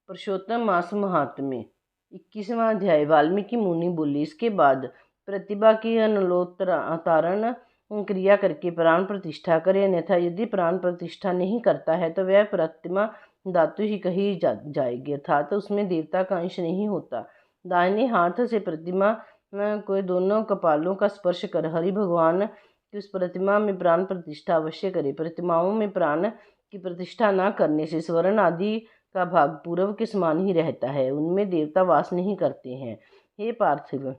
पुरुषोत्तम मास महात्म्य 21वां अध्याय। वाल्मीकि मुनि बोले, इसके बाद प्रतिभा की अनलोतारण क्रिया करके प्राण प्रतिष्ठा करे, अन्यथा यदि प्राण प्रतिष्ठा नहीं करता है तो वह प्रतिमा धातु ही कही जाएगी, अर्थात उसमें देवता का अंश नहीं होता। दाहिने हाथ से प्रतिमा को दोनों कपालों का स्पर्श कर हरि भगवान की उस प्रतिमा में प्राण प्रतिष्ठा अवश्य करे। प्रतिमाओं में प्राण की प्रतिष्ठा न करने से स्वर्ण आदि का भाग पूर्व के समान ही रहता है, उनमें देवता वास नहीं करते हैं। हे पार्थिव,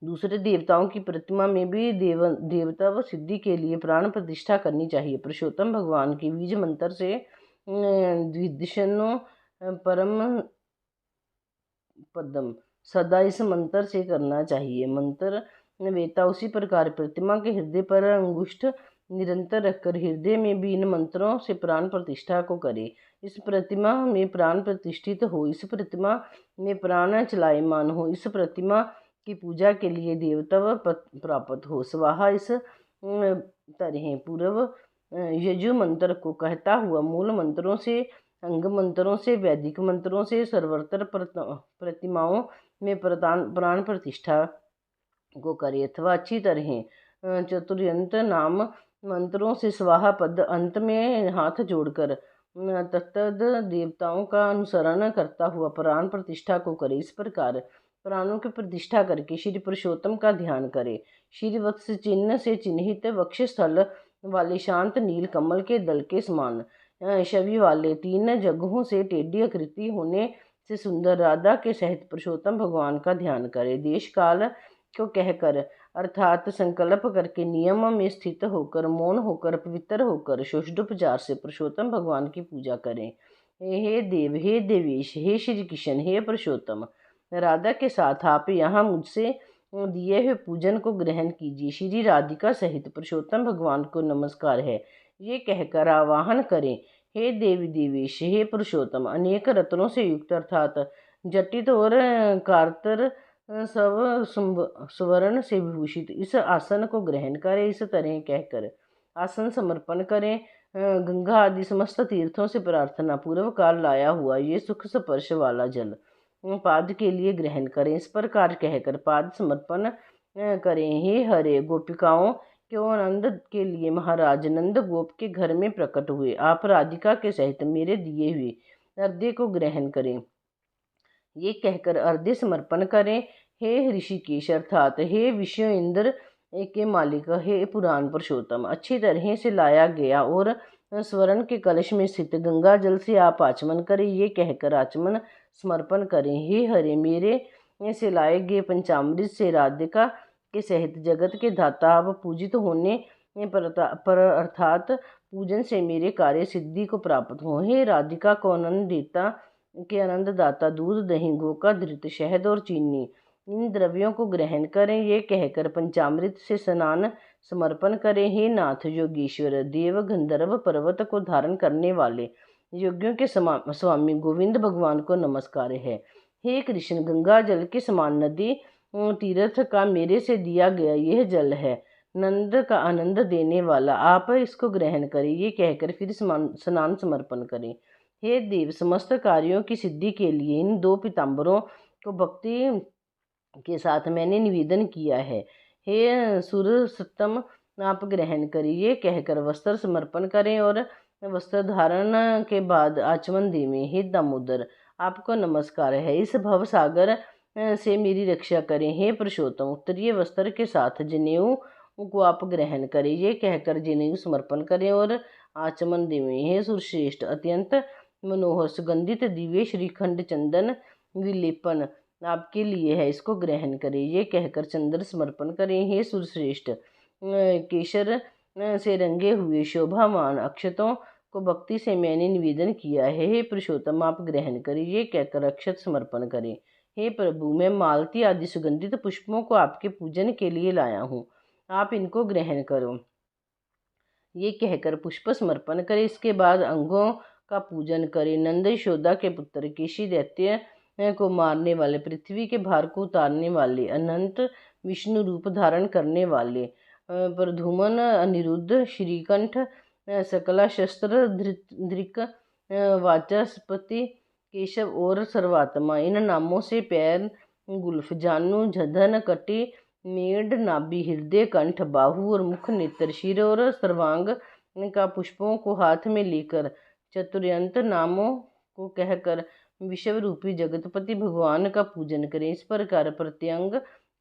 दूसरे देवताओं की प्रतिमा में भी देवता व सिद्धि के लिए प्राण प्रतिष्ठा करनी चाहिए। पुरुषोत्तम भगवान के बीज मंत्र से द्विदशनो परम पदम सदा इस मंत्र से करना चाहिए। मंत्र वेता उसी प्रकार प्रतिमा के हृदय पर अंगुष्ठ निरंतर रखकर हृदय में भी इन मंत्रों से प्राण प्रतिष्ठा को करे। इस प्रतिमा में प्राण प्रतिष्ठित हो, इस प्रतिमा में प्राण चलायमान हो, इस प्रतिमा की पूजा के लिए देवत्व प्राप्त हो। स्वाहा इस तरह पूर्व यजु मंत्र को कहता हुआ मूल मंत्रों से, अंग मंत्रों से, वैदिक मंत्रों से सर्वत्र प्रतिमाओं में प्राण प्रतिष्ठा को करे, अथवा अच्छी तरह चतुर्यंत नाम मंत्रों से स्वाहा पद अंत में हाथ जोड़कर तत्द देवताओं का अनुसरण करता हुआ प्राण प्रतिष्ठा को करे। इस प्रकार प्राणों की प्रतिष्ठा करके श्री पुरुषोत्तम का ध्यान करे। श्री वत्स चिन्ह से चिन्हित वक्षस्थल वाले शांत नील कमल के दल के समान छवि वाले 3 जगहों से टेढ़ी आकृति होने से सुंदर राधा के सहित पुरुषोत्तम भगवान का ध्यान करे। देश काल को कहकर अर्थात संकल्प करके नियम में स्थित होकर, मौन होकर, पवित्र होकर षोडशोपचार से पुरुषोत्तम भगवान की पूजा करें। हे देव, हे देवेश, हे श्री कृष्ण, हे पुरुषोत्तम, राधा के साथ आप यहाँ मुझसे दिए हुए पूजन को ग्रहण कीजिए। श्री राधिका सहित पुरुषोत्तम भगवान को नमस्कार है, ये कहकर आवाहन करें। हे देवी देवेश, हे पुरुषोत्तम, अनेक रत्नों से युक्त अर्थात जटित और कारतर सब सुवर्ण से विभूषित इस आसन को ग्रहण करें। इस तरह कहकर आसन समर्पण करें। गंगा आदि समस्त तीर्थों से प्रार्थना पूर्व काल लाया हुआ ये सुख स्पर्श वाला जल पाद के लिए ग्रहण करें। इस प्रकार कहकर पाद समर्पण करें। हे हरे, गोपिकाओं के आनंद के लिए महाराज नंद गोप के घर में प्रकट हुए आप राधिका के सहित मेरे दिए हुए अर्घ्य को ग्रहण करें। ये कहकर अर्घ्य समर्पण करें। हे ऋषिकेश अर्थात हे विश्व इंद्र के मालिक, हे पुराण पुरुषोत्तम, अच्छी तरह से लाया गया और स्वर्ण के कलश में स्थित गंगा जल से आप आचमन करें। ये कहकर आचमन समर्पण करें। हे हरे, मेरे से लाए गए पंचामृत से राधिका के सहित जगत के दाता आप पूजित होने पर अर्थात पूजन से मेरे कार्य सिद्धि को प्राप्त हो। हे राधिका को आनंद देता के आनंददाता दूध, दही, गोका, धृत, शहद और चीनी इन द्रव्यों को ग्रहण करें। ये कहकर पंचामृत से स्नान समर्पण करें। हे नाथ योगीश्वर, देव गंधर्व पर्वत को धारण करने वाले योगियों के स्वामी गोविंद भगवान को नमस्कार है। हे कृष्ण, गंगा जल के समान नदी तीर्थ का मेरे से दिया गया यह जल है, नंद का आनंद देने वाला, आप इसको ग्रहण करें। ये कहकर फिर स्नान समर्पण करें। हे देव, समस्त कार्यों की सिद्धि के लिए इन 2 पीताम्बरों को भक्ति के साथ मैंने निवेदन किया है। हे सुरसत्तम, आप ग्रहण करिए कहकर वस्त्र समर्पण करें और वस्त्र धारण के बाद आचमन देवें। हे दामोदर, आपको नमस्कार है, इस भव सागर से मेरी रक्षा करें। हे पुरुषोत्तम, उत्तरीय वस्त्र के साथ जनेऊ को आप ग्रहण करें। ये कहकर जनेऊ समर्पण करें और आचमन देवें। हे सुरश्रेष्ठ, अत्यंत मनोहर सुगंधित दिव्य श्रीखंड चंदन विलेपन आपके लिए है, इसको ग्रहण करें। ये कहकर चंदन समर्पण करें। हे सुरश्रेष्ठ, केसर से रंगे हुए शोभामान अक्षतों को भक्ति से मैंने निवेदन किया है। हे पुरुषोत्तम, आप ग्रहण करें। ये कहकर अक्षत समर्पण करें। हे प्रभु, मैं मालती आदि सुगंधित पुष्पों को आपके पूजन के लिए लाया हूँ, आप इनको ग्रहण करो। ये कहकर पुष्प समर्पण करें। इसके बाद अंगों का पूजन करें। नंद यशोदा के पुत्र केशी दैत्य को मारने वाले, पृथ्वी के भार को उतारने वाले, अनंत विष्णु रूप धारण करने वाले, प्रधुमन, अनिरुद्ध, श्रीकंठ, सकला शस्त्र, धृक, वाचस्पति, केशव और सर्वात्मा। इन नामों से पैर, गुल्फ, जानू, धन, कटी, मेढ़, नाभि, हृदय, कंठ, बाहु और मुख, नेत्र, सिर और सर्वांग का पुष्पों को हाथ में लेकर चतुर्यंत नामों को कहकर विश्व रूपी जगतपति भगवान का पूजन करें। इस प्रकार प्रत्यंग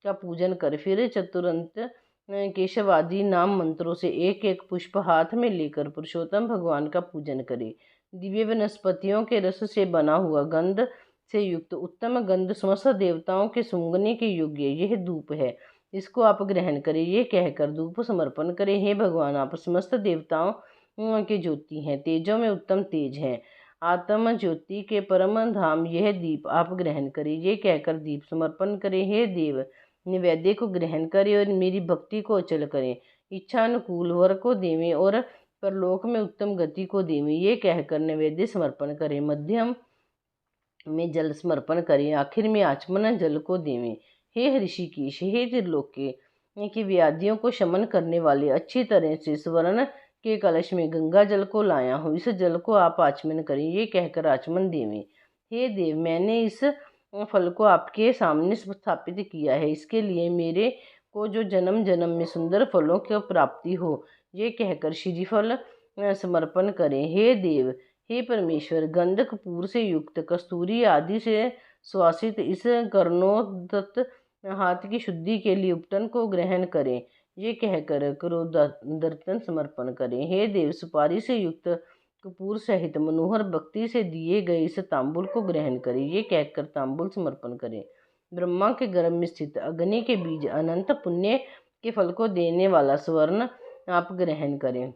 का पूजन कर फिर चतुरंत केशव आदि नाम मंत्रों से एक एक पुष्प हाथ में लेकर पुरुषोत्तम भगवान का पूजन करें। दिव्य वनस्पतियों के रस से बना हुआ गंध से युक्त उत्तम गंध समस्त देवताओं के सूंघने के योग्य यह धूप है, इसको आप ग्रहण करें। ये कहकर धूप समर्पण करें। हे भगवान, आप समस्त देवताओं के ज्योति हैं, तेजों में उत्तम तेज हैं, आत्म ज्योति के परम धाम यह दीप आप ग्रहण करें। ये कहकर दीप समर्पण करें। हे देव, नैवेद्य को ग्रहण करें और मेरी भक्ति को अचल करें। इच्छा अनुकूल वर को देवें और परलोक में उत्तम गति को देवें। ये कहकर नैवेद्य समर्पण करें। मध्यम में जल समर्पण करें, आखिर में आचमन जल को देवें। हे ऋषिकेश, हे त्रिलोकी की व्याधियों को शमन करने वाले, अच्छी तरह से स्वर्ण के कलश में गंगा जल को लाया हूँ, इस जल को आप आचमन करें। ये कहकर आचमन देवें। हे देव, मैंने इस फल को आपके सामने स्थापित किया है, इसके लिए मेरे को जो जन्म जन्म में सुंदर फलों की प्राप्ति हो। ये कहकर श्रीफल समर्पण करें। हे देव, हे परमेश्वर, गंध कपूर से युक्त कस्तूरी आदि से सुवासित इस कर्णोदत्त हाथ की शुद्धि के लिए उपटन को ग्रहण करें। ये कहकर करोदर्तन समर्पण करें। हे देव, सुपारी से युक्त कपूर सहित मनोहर भक्ति से दिए गए इस तांबुल को ग्रहण करें। ये कहकर तांबुल समर्पण करें। ब्रह्मा के गर्भ में स्थित अग्नि के बीज अनंत पुण्य के फल को देने वाला स्वर्ण आप ग्रहण करें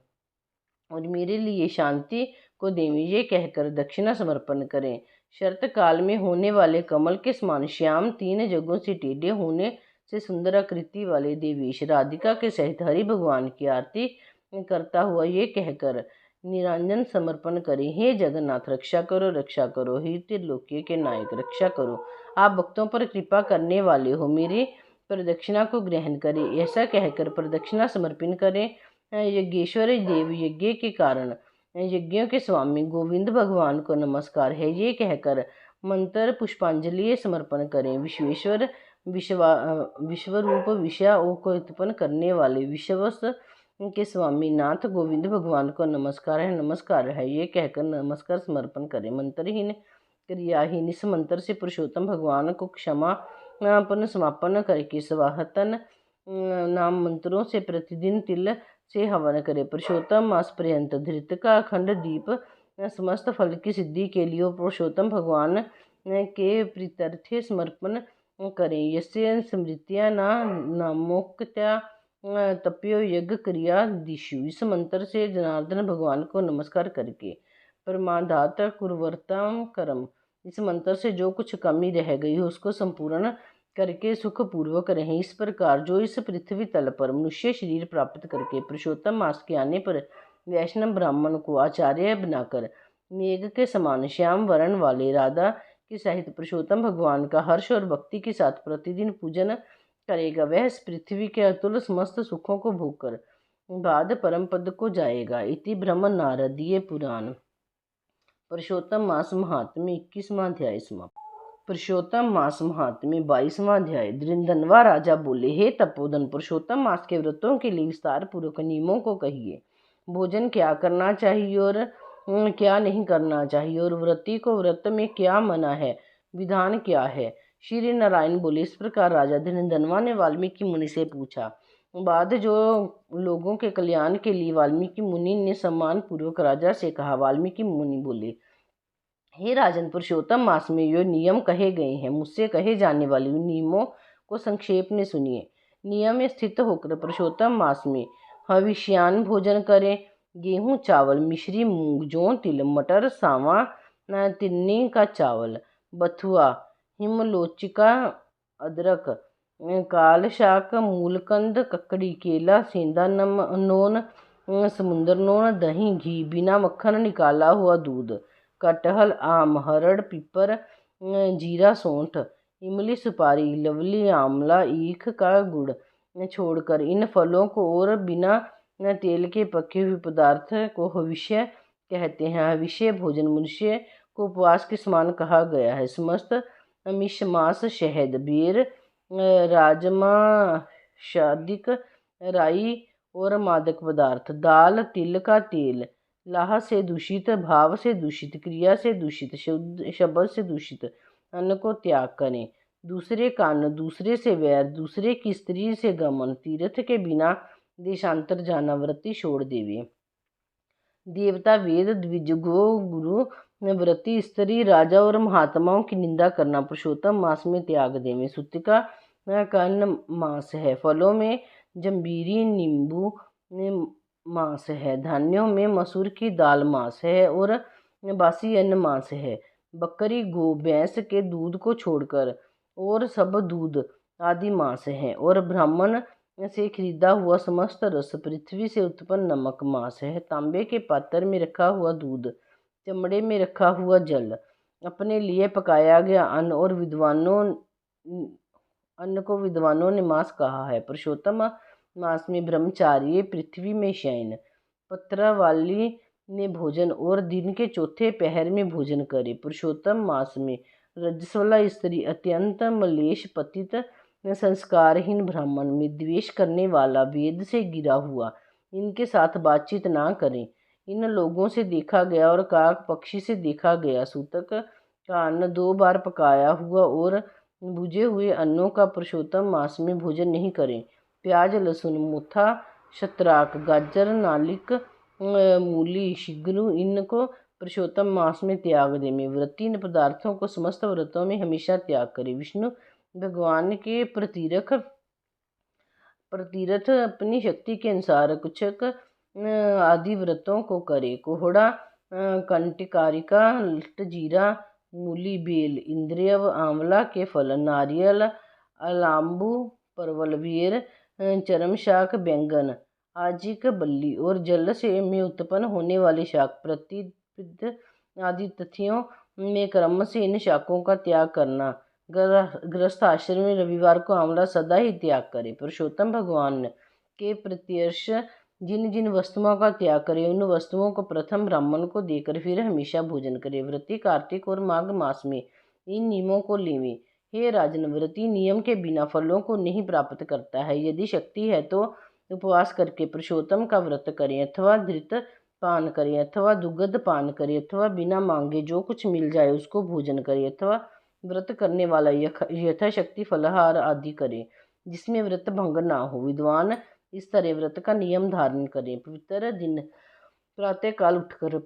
और मेरे लिए शांति को देवें। ये कहकर दक्षिणा समर्पण करें। शरत काल में होने वाले कमल के समान श्याम, तीन जगहों से टेढ़े होने से सुंदर आकृति वाले देवेश राधिका के सहित हरि भगवान की आरती करता हुआ ये कहकर निरंजन समर्पण करें। हे जगन्नाथ, रक्षा करो, रक्षा करो। हे त्रिलोकी के नायक, रक्षा करो। आप भक्तों पर कृपा करने वाले हो, मेरी प्रदक्षिणा को ग्रहण करें। ऐसा कहकर प्रदक्षिणा समर्पण करें। यज्ञेश्वर देव, यज्ञ के कारण यज्ञों के स्वामी गोविंद भगवान को नमस्कार है। ये कहकर मंत्र पुष्पांजलि समर्पण करें। विश्वेश्वर, विश्वरूप, विषयों को उत्पन्न करने वाले विश्वस के स्वामी नाथ गोविंद भगवान को नमस्कार है, नमस्कार है। ये कहकर नमस्कार समर्पण करें। मंत्रहीन, क्रियाहीन इस मंत्र से पुरुषोत्तम भगवान को क्षमापन समापन करके स्वाहतन नाम मंत्रों से प्रतिदिन तिल से हवन करें। पुरुषोत्तम मास पर्यंत धृत का अखंड दीप समस्त फल की सिद्धि के लिए पुरुषोत्तम भगवान के प्रीत्यर्थे समर्पण करें। यस्य स्मृत्या नामोक्त्या तप्यो यज्ञ क्रिया दिशु। इस मंत्र से जनार्दन भगवान को नमस्कार करके परमाधात कुर्वताम करम, इस मंत्र से जो कुछ कमी रह गई हो उसको संपूर्ण करके सुखपूर्वक रहें। इस प्रकार जो इस पृथ्वी तल पर मनुष्य शरीर प्राप्त करके पुरुषोत्तम मास के आने पर वैष्णव ब्राह्मण को आचार्य बनाकर मेघ के समान श्याम वर्ण वाले राधा के सहित पुरुषोत्तम भगवान का हर्ष और भक्ति के साथ प्रतिदिन पूजन करेगा, वह इस पृथ्वी के अतुल समस्त सुखों को भोगकर बाद परम पद को जाएगा। इति ब्रह्म नारदीय पुराण। पुरुषोत्तम मास महात्म्य 21वां अध्याय समाप्त। पुरुषोत्तम मास महात्म्य 22वां अध्याय। धृंधनवा राजा बोले, हे तपोधन, पुरुषोत्तम मास के व्रतों के लिए विस्तार पूर्वक नियमों को कहिए। भोजन क्या करना चाहिए और क्या नहीं करना चाहिए, और व्रती को व्रत में क्या मना है, विधान क्या है। श्री नारायण बोले, इस प्रकार राजा धृंधनवा ने वाल्मीकि मुनि से पूछा। बाद जो लोगों के कल्याण के लिए वाल्मीकि मुनि ने सम्मान पूर्वक राजा से कहा। वाल्मीकि मुनि बोले, हे राजन, पुरुषोत्तम मास में जो नियम कहे गए हैं, मुझसे कहे जाने वाले उन नियमों को संक्षेप में सुनिए। नियम में स्थित होकर पुरुषोत्तम मास में हविष्यान्न भोजन करें। गेहूँ, चावल, मिश्री, मूंग, जौ, तिल, मटर, सांवा, तिन्नी का चावल, बथुआ, हिमलोचिका, अदरक, काल शाक, मूलकंद, ककड़ी, केला, सेंधा नोन, समुंदर नोन, दही, घी, बिना मक्खन निकाला हुआ दूध, कटहल, आम, हरड़, पीपर, जीरा, सौंठ, इमली, सुपारी, लवली, आंवला, ईख का गुड़ छोड़कर इन फलों को और बिना तेल के पके हुए पदार्थ को हविष्य कहते हैं। हविष्य भोजन मनुष्य को उपवास के समान कहा गया है। समस्त आमिष मांस, शहद, बेर, राजमा, शादिक, राई और मादक पदार्थ, दाल, तिल का तेल, लाह से दूषित, भाव से दूषित, क्रिया से दूषित, शुद्ध शब्द से दूषित अन्न को त्याग करें। दूसरे कान, दूसरे से वैर, दूसरे की स्त्री से गमन, तीर्थ के बिना देशांतर जाना, व्रती छोड़ देवे। देवता, वेद, द्विज, गो, गुरु, व्रती, स्त्री, राजा और महात्माओं की निंदा करना पुरुषोत्तम मास में त्याग देवे। सूतिका का अन्न मांस है। फलों में जम्बीरी, नींबू मांस है। धान्यों में मसूर की दाल मांस है और बासी अन्न मांस है। बकरी, गो, भैंस के दूध को छोड़कर और सब दूध आदि मांस है। और ब्राह्मण से खरीदा हुआ समस्त रस, पृथ्वी से उत्पन्न नमक मांस है। तांबे के पात्र में रखा हुआ दूध, चमड़े में रखा हुआ जल, अपने लिए पकाया गया अन्न और अन्न को विद्वानों ने मांस कहा है। पुरुषोत्तम मास में ब्रह्मचार्य, पृथ्वी में शयन, पत्रावाली ने भोजन और दिन के चौथे पहर में भोजन करे। पुरुषोत्तम मास में रजस्वला स्त्री, अत्यंत मलेश, पतित, संस्कारहीन ब्राह्मण में द्वेष करने वाला, वेद से गिरा हुआ, इनके साथ बातचीत ना करें। इन लोगों से देखा गया और काक पक्षी से देखा गया सूतक का अन्न 2 बार पकाया हुआ और भुजे हुए अन्नों का पुरुषोत्तम मास में भोजन नहीं करें। प्याज, लहसुन, मोथा, शतराक, गाजर, नालिक, मूली, शिगरू, इनको पुरुषोत्तम मास में त्याग दें। व्रती इन पदार्थों को समस्त व्रतों में हमेशा त्याग करें। विष्णु भगवान के प्रतिरथ अपनी शक्ति के अनुसार कुछक आदि व्रतों को करे। कोहड़ा, कंटिकारिका, लटजीरा, मूली, बेल, इंद्रियव, आंवला के फल, नारियल, अलाम्बू, परवल, बेर, चरम शाक, बैंगन, आजिक, बल्ली और जल से में उत्पन्न होने वाले शाक, प्रतिपिद आदि तथ्यों में क्रम से इन शाकों का त्याग करना। गृहस्थ आश्रम में रविवार को आंवला सदा ही त्याग करे। पुरुषोत्तम भगवान के प्रत्यर्श जिन जिन वस्तुओं का त्याग करे, उन वस्तुओं को प्रथम ब्राह्मण को देकर फिर हमेशा भोजन करे। व्रती कार्तिक और माघ मास में इन नियमों को लेवे। हे राजन, व्रती नियम के बिना फलों को नहीं प्राप्त करता है। यदि शक्ति है तो उपवास करके पुरुषोत्तम का व्रत करें, अथवा धृत पान करें, अथवा दुग्ध पान करें, अथवा बिना मांगे जो कुछ मिल जाए उसको भोजन करें, अथवा व्रत करने वाला यथाशक्ति फलाहार आदि करे, जिसमें व्रत भंग ना हो। विद्वान इस तरह व्रत का नियम धारण करें। पवित्र दिन प्रातः काल उठकर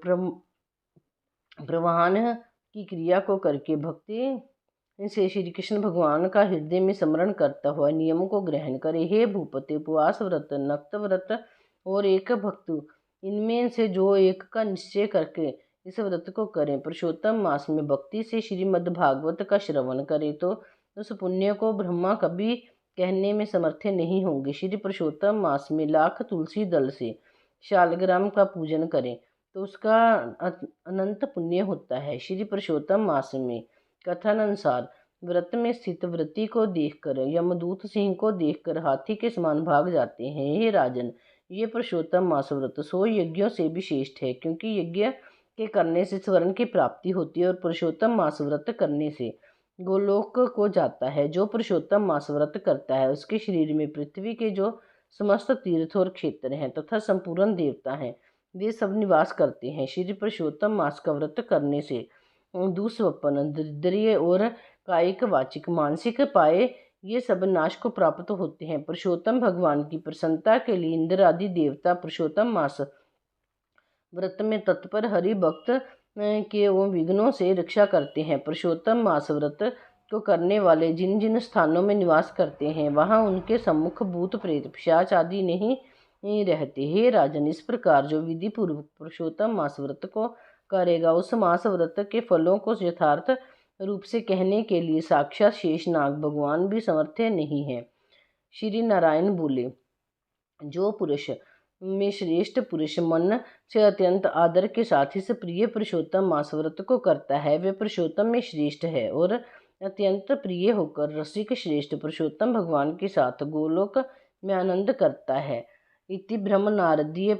प्रवाहन की क्रिया को करके भक्ति से श्री कृष्ण भगवान का हृदय में स्मरण करता हुआ नियम को ग्रहण करे। हे भूपति, उपवास व्रत, नक्त व्रत और एक भक्त, इनमें से जो एक का निश्चय करके इस व्रत को करें, पुरुषोत्तम मास में भक्ति से श्रीमद् भागवत का श्रवण करें, तो उस पुण्य को ब्रह्मा कभी कहने में समर्थ नहीं होंगे। श्री पुरुषोत्तम मास में लाख तुलसी दल से शालग्राम का पूजन करें तो उसका अनंत पुण्य होता है। श्री पुरुषोत्तम मास में कथन अनुसार व्रत में स्थित व्रती को देखकर यमदूत सिंह को देखकर हाथी के समान भाग जाते हैं। हे राजन, ये पुरुषोत्तम मास व्रत 100 यज्ञों से भी श्रेष्ठ है, क्योंकि यज्ञ के करने से स्वर्ण की प्राप्ति होती है और पुरुषोत्तम मास व्रत करने से गोलोक को जाता है। जो पुरुषोत्तम मास व्रत करता है उसके शरीर में पृथ्वी के जो समस्त तीर्थ और क्षेत्र हैं तथा संपूर्ण देवता हैं, वे सब निवास करते हैं। श्री पुरुषोत्तम मास का व्रत करने से दुस्वप्न, दरिद्र और कायिक, वाचिक, मानसिक पाए ये सब नाश को प्राप्त होते हैं। पुरुषोत्तम भगवान की प्रसन्नता के लिए इंद्र आदि देवता पुरुषोत्तम मास व्रत में तत्पर हरि भक्त के विघ्नों से रक्षा करते हैं। पुरुषोत्तम मास व्रत को करने वाले जिन जिन स्थानों में निवास करते हैं, वहां उनके सम्मुख भूत प्रेत पिशाच आदि नहीं रहते। हे राजन, इस प्रकार जो विधि पूर्वक पुरुषोत्तम मास व्रत को करेगा, उस मास व्रत के फलों को यथार्थ रूप से कहने के लिए साक्षात शेषनाग भगवान भी समर्थ नहीं है। श्री नारायण बोले, जो पुरुष में श्रेष्ठ पुरुष मन से अत्यंत आदर के साथ इस प्रिय पुरुषोत्तम मास व्रत को करता है, वे पुरुषोत्तम में श्रेष्ठ है और अत्यंत प्रिय होकर रसिक श्रेष्ठ पुरुषोत्तम भगवान के साथ गोलोक में आनंद करता है। इति ब्रह्म नारदीय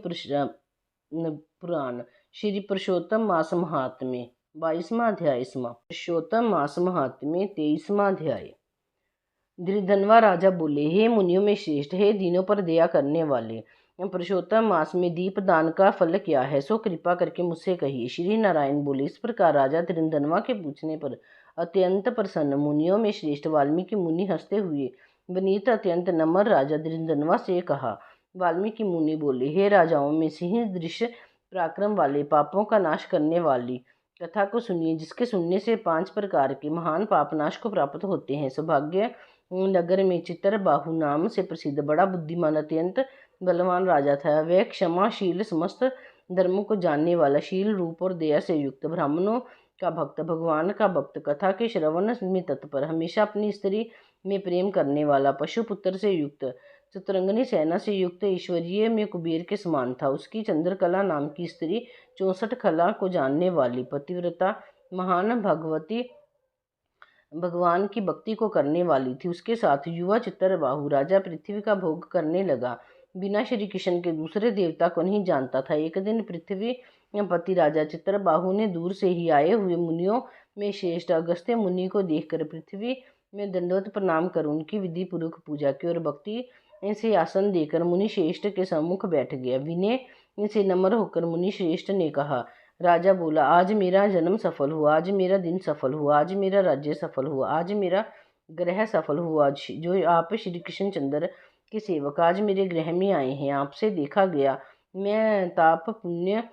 पुराण श्री पुरुषोत्तम मास महात्म्य। 22वां अध्याय पुरुषोत्तम मास महात्म्य 23वां अध्याय। धृधन्वा राजा बोले, हे मुनियों में श्रेष्ठ, हे दीनों पर दया करने वाले, पुरुषोत्तम मास में दीप दान का फल क्या है, सो कृपा करके मुझसे कहिए। श्री नारायण बोले। इस प्रकार राजा धृधन्वा के पूछने पर अत्यंत प्रसन्न मुनियों में श्रेष्ठ वाल्मीकि मुनि हंसते हुए विनीत अत्यंत नम्र राजा धृधन्वा से कहा। वाल्मीकि मुनि बोले, हे राजाओं में सिंह दृश्य पराक्रम वाले, पापों का नाश करने वाली कथा को सुनिए, जिसके सुनने से 5 प्रकार के महान पाप नाश को प्राप्त होते हैं। सौभाग्य नगर में चित्रबाहु नाम से प्रसिद्ध बड़ा बुद्धिमान अत्यंत बलवान राजा था। वह क्षमाशील, समस्त धर्मों को जानने वाला, शील, रूप और दया से युक्त, ब्राह्मणों का भक्त, भगवान का भक्त, कथा के श्रवण में तत्पर, हमेशा अपनी स्त्री में प्रेम करने वाला, पशुपुत्र से युक्त, चतुरंगनी सेना से युक्त, ईश्वरीय में कुबेर के समान था। उसकी चंद्रकला नाम की स्त्री 64 कला को जानने वाली, पतिव्रता, महान भगवती, भगवान की भक्ति को करने वाली थी। उसके साथ युवा चित्रबाहु राजा पृथ्वी का भोग करने लगा, बिना श्री कृष्ण के दूसरे देवता को नहीं जानता था। एक दिन पृथ्वी पति राजा चित्रबाहु ने दूर से ही आए हुए मुनियों में श्रेष्ठ अगस्त्य मुनि को देखकर पृथ्वी में दंडवत प्रणाम कर उनकी विधि पूर्वक पूजा की और भक्ति से आसन देकर मुनि श्रेष्ठ के सम्मुख बैठ गया। विनय से नम्र होकर मुनि श्रेष्ठ ने कहा। राजा बोला, आज मेरा जन्म सफल हुआ, आज मेरा दिन सफल हुआ, आज मेरा राज्य सफल हुआ, आज मेरा ग्रह सफल हुआ। जो आप श्री कृष्ण चंद्र के सेवक आज मेरे गृह में आए हैं, आपसे देखा गया, मैं ताप पुण्य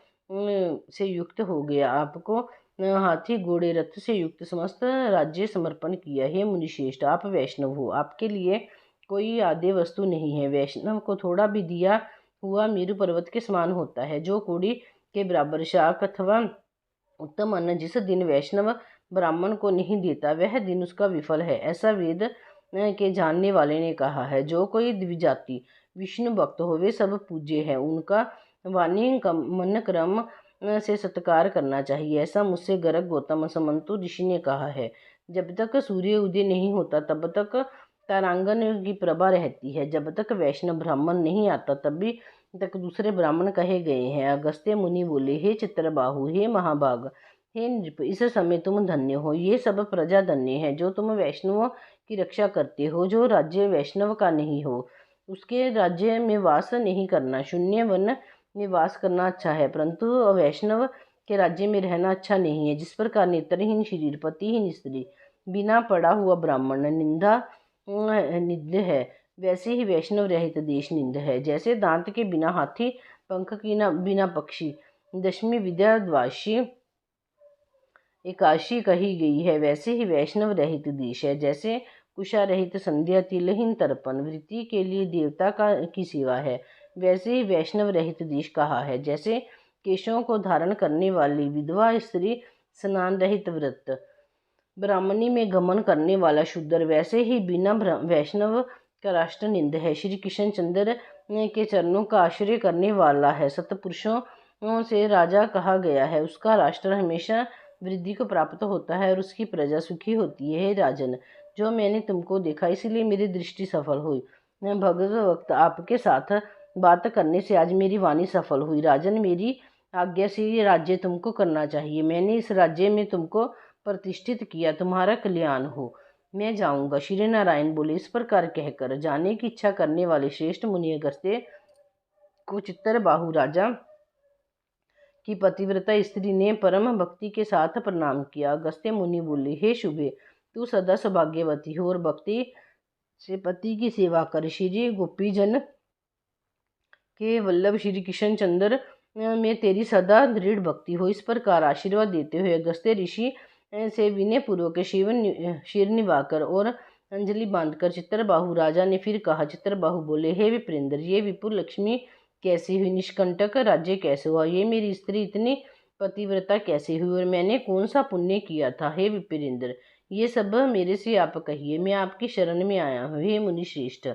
से युक्त हो गया, आपको हाथी घोड़े रथ से युक्त समस्त राज्य समर्पण किया। हे मुनिश्रेष्ठ, आप वैष्णव हो, आपके लिए कोई आद्य वस्तु नहीं है। वैष्णव को थोड़ा भी दिया हुआ मेरु पर्वत के समान होता है। जो कौड़ी के बराबर शाक अथवा उत्तम अन्न जिस दिन वैष्णव ब्राह्मण को नहीं देता, वह दिन उसका विफल है, ऐसा वेद के जानने वाले ने कहा है। जो कोई द्विजाति विष्णु भक्त हो, वे सब पूज्य है, उनका वाणी मन क्रम से सत्कार करना चाहिए, ऐसा मुझसे गर्ग गौतम समंतु ऋषि ने कहा है। जब तक सूर्य उदय नहीं होता तब तक तारांगन की प्रभा रहती है, जब तक वैष्णव ब्राह्मण नहीं आता तभी तक दूसरे ब्राह्मण कहे गए हैं। अगस्त्य मुनि बोले, हे चित्रबाहु, हे महाभाग, हे नृप, इस समय तुम धन्य हो, ये सब प्रजा धन्य है जो तुम वैष्णवों की रक्षा करते हो। जो राज्य वैष्णव का नहीं हो, उसके राज्य में वास नहीं करना, शून्य वन में वास करना अच्छा है, परंतु वैष्णव के राज्य में रहना अच्छा नहीं है। जिस प्रकार नेत्रहीन शरीर, पतिहीन स्त्री, बिना पड़ा हुआ ब्राह्मण निंदा निंद है, वैसे ही वैष्णव रहित देश निंद है। जैसे दांत के बिना हाथी, पंख की बिना पक्षी, दशमी विद्या द्वादशी एकादशी कही गई है, वैसे ही वैष्णव रहित देश है। जैसे कुशा रहित संध्या, तिलहीन तर्पण, वृत्ति के लिए देवता की सेवा है, वैसे ही वैष्णव रहित देश कहा है। जैसे केशों को धारण करने वाली विधवा स्त्री, स्नान रहित व्रत, ब्राह्मणी में गमन करने वाला शूद्र, वैसे ही बिना वैष्णव का राष्ट्र निंद है। श्री कृष्ण चंद्र के चरणों का आश्रय करने वाला है, सतपुरुषों से राजा कहा गया है, उसका राष्ट्र हमेशा वृद्धि को प्राप्त होता है और उसकी प्रजा सुखी होती है। हे राजन, जो मैंने तुमको देखा इसलिए मेरी दृष्टि सफल हुई। मैं भगत वक्त आपके साथ बात करने से आज मेरी वाणी सफल हुई। राजन, मेरी आज्ञा से ये राज्य तुमको करना चाहिए। मैंने इस राज्य में तुमको प्रतिष्ठित किया, तुम्हारा कल्याण हो, मैं जाऊंगा। श्री नारायण बोले। इस प्रकार कहकर जाने की इच्छा करने वाले श्रेष्ठ मुनि अगस्त्य को चित्रबाहु राजा की पतिव्रता स्त्री ने परम भक्ति के साथ प्रणाम किया। अगस्त्य मुनि बोले, हे शुभे, तू सदा सौभाग्यवती हो और भक्ति से पति की सेवा कर। श्री गोपीजन के वल्लभ श्री कृष्ण चंद्र में तेरी सदा दृढ़ भक्ति हो। इस प्रकार आशीर्वाद देते हुए अगस्त्य ऋषि से विनय पूर्वक शीर निभाकर और अंजलि बांधकर चित्रबाहु राजा ने फिर कहा। चित्रबाहु बोले, हे विप्रेंद्र, ये विपुल लक्ष्मी कैसी हुई, निष्कंटक राज्य कैसे हुआ, ये मेरी स्त्री इतनी पतिव्रता कैसे हुई और मैंने कौन सा पुण्य किया था। हे विप्रेंद्र, ये सब मेरे से आप कहिए, मैं आपकी शरण में आया हूँ। हे मुनि श्रेष्ठ,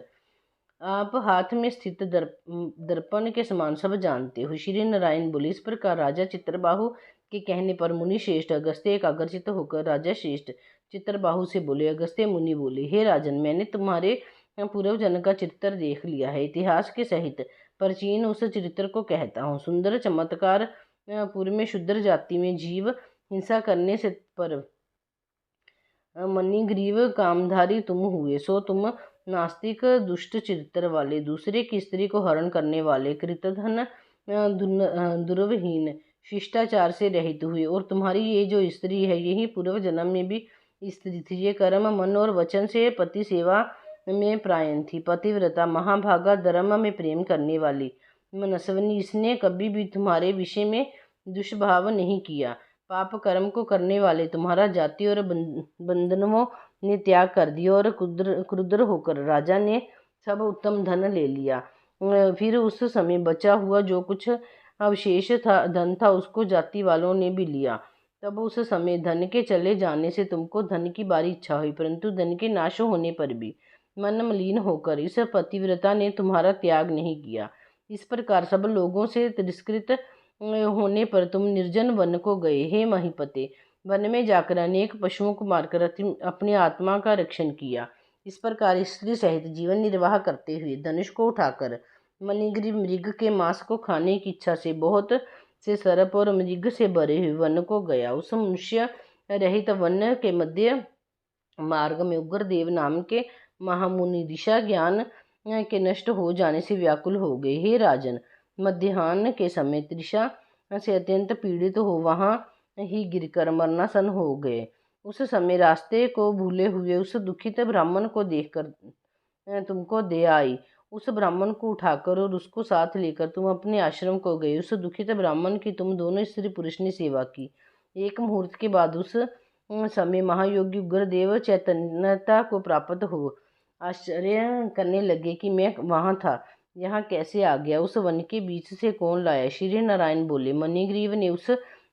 आप हाथ में स्थित दर्पण के समान सब जानते हो। श्री नारायण बोले। इस प्रकार राजा चित्रबाहु के कहने पर मुनि श्रेष्ठ अगस्त्य एकाग्रचित्त होकर राजा श्रेष्ठ चित्रबाहु से बोले। अगस्त्य मुनि बोले, हे राजन, मैंने तुम्हारे पूर्व जन्म का चरित्र देख लिया है, इतिहास के सहित प्राचीन उस चरित्र को कहता हूँ। सुंदर चमत्कार पूर्व में शूद्र जाति में जीव हिंसा करने से पर मणिग्रीव कामधारी तुम हुए, सो तुम नास्तिक, दुष्ट चरित्र वाले, दूसरे की स्त्री को हरण करने वाले, कृतघ्न, दुर्वहीन, शिष्टाचार से रहित हुए। और तुम्हारी ये जो स्त्री है, यही पूर्व जन्म में भी स्त्री थी। ये कर्म, मन और वचन से पति सेवा में प्रायण थी, पतिव्रता, महाभागा, धर्म में प्रेम करने वाली, मनस्विनी। इसने कभी भी तुम्हारे विषय में दुष्भाव नहीं किया। पाप कर्म को करने वाले तुम्हारा जाति और बंधनों ने त्याग कर दिया, और क्रुद्र होकर राजा ने सब उत्तम धन ले लिया। फिर उस समय बचा हुआ जो कुछ अवशेष था, धन था, उसको जाति वालों ने भी लिया। तब उस समय धन के चले जाने से तुमको धन की भारी इच्छा हुई, परंतु धन के नाश होने पर भी मन मलिन होकर इस पतिव्रता ने तुम्हारा त्याग नहीं किया। इस प्रकार सब लोगों से तिरस्कृत होने पर तुम निर्जन वन को गए। हे महीपते, वन में जाकर अनेक पशुओं को मारकर अपनी आत्मा का रक्षण किया। इस प्रकार स्त्री सहित जीवन निर्वाह करते हुए धनुष को उठाकर मणिग्रीव मृग के मांस को खाने की इच्छा से बहुत से सर्प और मृग से भरे हुए वन को गया। उस मनुष्य रहित वन के मध्य मार्ग में उग्रदेव नाम के महामुनि दिशा ज्ञान के नष्ट हो जाने से व्याकुल हो गए। हे राजन, मध्याह्न के समय तृषा से अत्यंत पीड़ित हो वहां ही गिरकर मरणासन हो गए। उस समय रास्ते को भूले हुए उस दुखित ब्राह्मण को देखकर तुमको दया आई। उस ब्राह्मण को उठाकर और उसको साथ लेकर तुम अपने आश्रम को गए। उस दुखित ब्राह्मण की तुम दोनों स्त्री पुरुष ने सेवा की। एक मुहूर्त के बाद उस समय महायोगी उग्रदेव चैतन्यता को प्राप्त हो आश्चर्य करने लगे कि मैं वहां था, यहाँ कैसे आ गया, उस वन के बीच से कौन लाया। श्री नारायण बोले। मणिग्रीव ने उस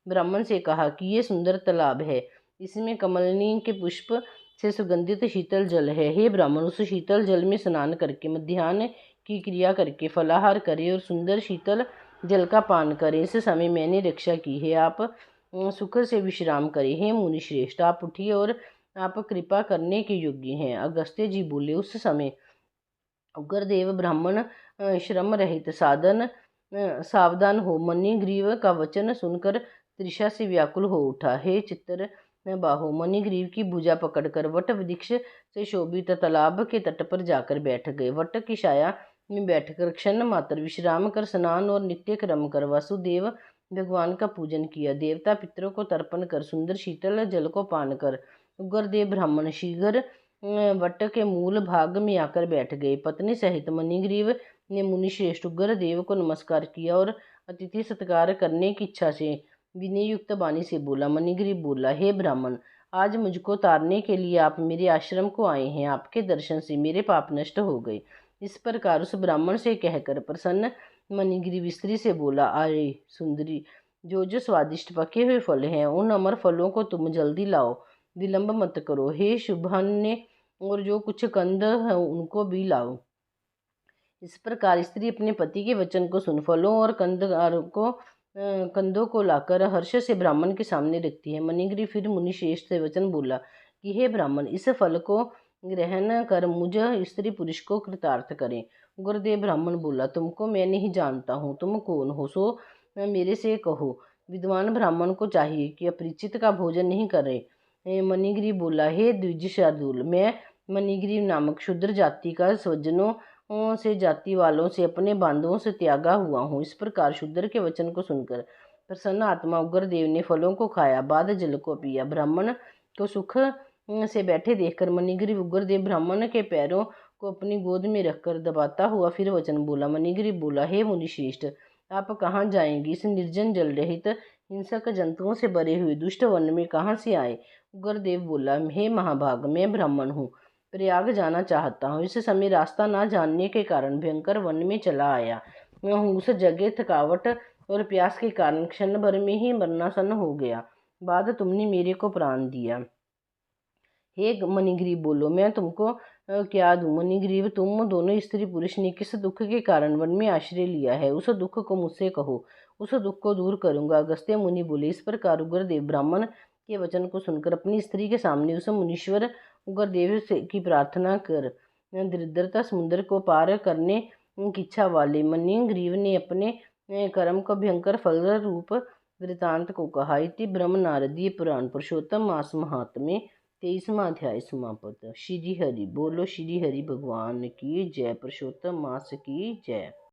ब्राह्मण से कहा कि ये सुंदर तालाब है, इसमें कमलनी के पुष्प से सुगंधित शीतल जल है। हे ब्राह्मण, उस शीतल जल में स्नान करके मध्याह्न की क्रिया करके फलाहार करें और सुंदर शीतल जल का पान करें। इस समय मैंने रक्षा की है, आप सुख से विश्राम करें। हे मुनि श्रेष्ठ, आप उठिए और आप कृपा करने के योग्य हैं। अगस्त्य जी बोले। उस समय उग्रदेव ब्राह्मण श्रम रहित सावधान हो मणिग्रीव का वचन सुनकर तृषा से व्याकुल हो उठा। हे चित्तर बाहो, मणिग्रीव की भुजा पकड़कर वट वृक्ष से शोभित तालाब के तट पर जाकर बैठ गए। वट की छाया में बैठकर क्षण मात्र विश्राम कर स्नान और नित्य क्रम कर वासुदेव भगवान का पूजन किया। देवता पितरों को तर्पण कर सुंदर शीतल जल को पान कर उग्रदेव ब्राह्मण शीघ्र वट के मूल भाग में आकर बैठ गए। पत्नी सहित मणिग्रीव ने मुनि श्रेष्ठ उग्रदेव को नमस्कार किया और अतिथि सत्कार करने की इच्छा से विनय युक्त वाणी से बोला। मणिग्रीव बोला, हे ब्राह्मण, आज मुझको तारने के लिए आप मेरे आश्रम को आए हैं। आपके दर्शन से मेरे पाप नष्ट हो गए। इस प्रकार उस ब्राह्मण से कहकर प्रसन्न मणिग्रीव स्त्री से बोला, अरे सुंदरी, जो स्वादिष्ट पके हुए फल हैं, उन अमर फलों को तुम जल्दी लाओ, विलंब मत करो। हे शुभान्य, और जो कुछ कंद है उनको भी लाओ। इस प्रकार स्त्री अपने पति के वचन को सुन फलों और कंदों को लाकर हर्ष से ब्राह्मण के सामने रखती है। मणिग्रीव फिर मुनि श्रेष्ठ से वचन बोला कि हे ब्राह्मण, इस फल को ग्रहण कर मुझ स्त्री पुरुष को कृतार्थ करें। गुरुदेव ब्राह्मण बोला, तुमको मैं नहीं जानता हूँ, तुम कौन हो, सो मेरे से कहो। विद्वान ब्राह्मण को चाहिए कि अपरिचित का भोजन नहीं करे। मणिग्रीव बोला, हे द्विज शार्दूल, मैं मणिग्रीव नामक शूद्र जाति का स्वजनों से, जाति वालों से, अपने बांधवों से त्यागा हुआ हूँ। इस प्रकार शूद्र के वचन को सुनकर प्रसन्न आत्मा उग्रदेव ने फलों को खाया, बाद जल को पिया। ब्राह्मण को सुख से बैठे देखकर मणिग्रीव उग्रदेव ब्राह्मण के पैरों को अपनी गोद में रखकर दबाता हुआ फिर वचन बोला। मणिग्रीव बोला, हे मुनिश्रेष्ठ, आप कहाँ जाएंगे? इस निर्जन जल रहित हिंसक जंतुओं से भरे हुए दुष्ट वन में कहाँ से आए? उग्रदेव बोला, हे महाभाग, मैं ब्राह्मण हूँ, प्रयाग जाना चाहता हूँ। इस समय रास्ता ना जानने के कारण भयंकर वन में चला आया हूँ। उस जगह थकावट और प्यास के कारण क्षण भर में ही मरणासन हो गया। बाद तुमने मेरे को प्राण दिया। हे मणिग्रीव बोलो, मैं तुमको क्या दूं? मणिग्रीव, तुम दोनों स्त्री पुरुष ने किस दुख के कारण वन में आश्रय लिया है, उस दुख को मुझसे कहो, उस दुख को दूर करूंगा। अगस्त्य मुनि बोले। इस प्रकार उग्रदेव ब्राह्मण के वचन को सुनकर अपनी स्त्री के सामने उस मुनीश्वर उग्रदेव की प्रार्थना कर दरिद्रता समुद्र को पार करने की इच्छा वाले मणिग्रीव ने अपने कर्म को भयंकर फल रूप वृतांत को कहा। इति ब्रह्म नारदीय पुराण पुरुषोत्तम मास महात्म्य 23वां अध्याय समाप्त। श्री हरि बोलो, श्री हरि भगवान की जय। पुरुषोत्तम मास की जय।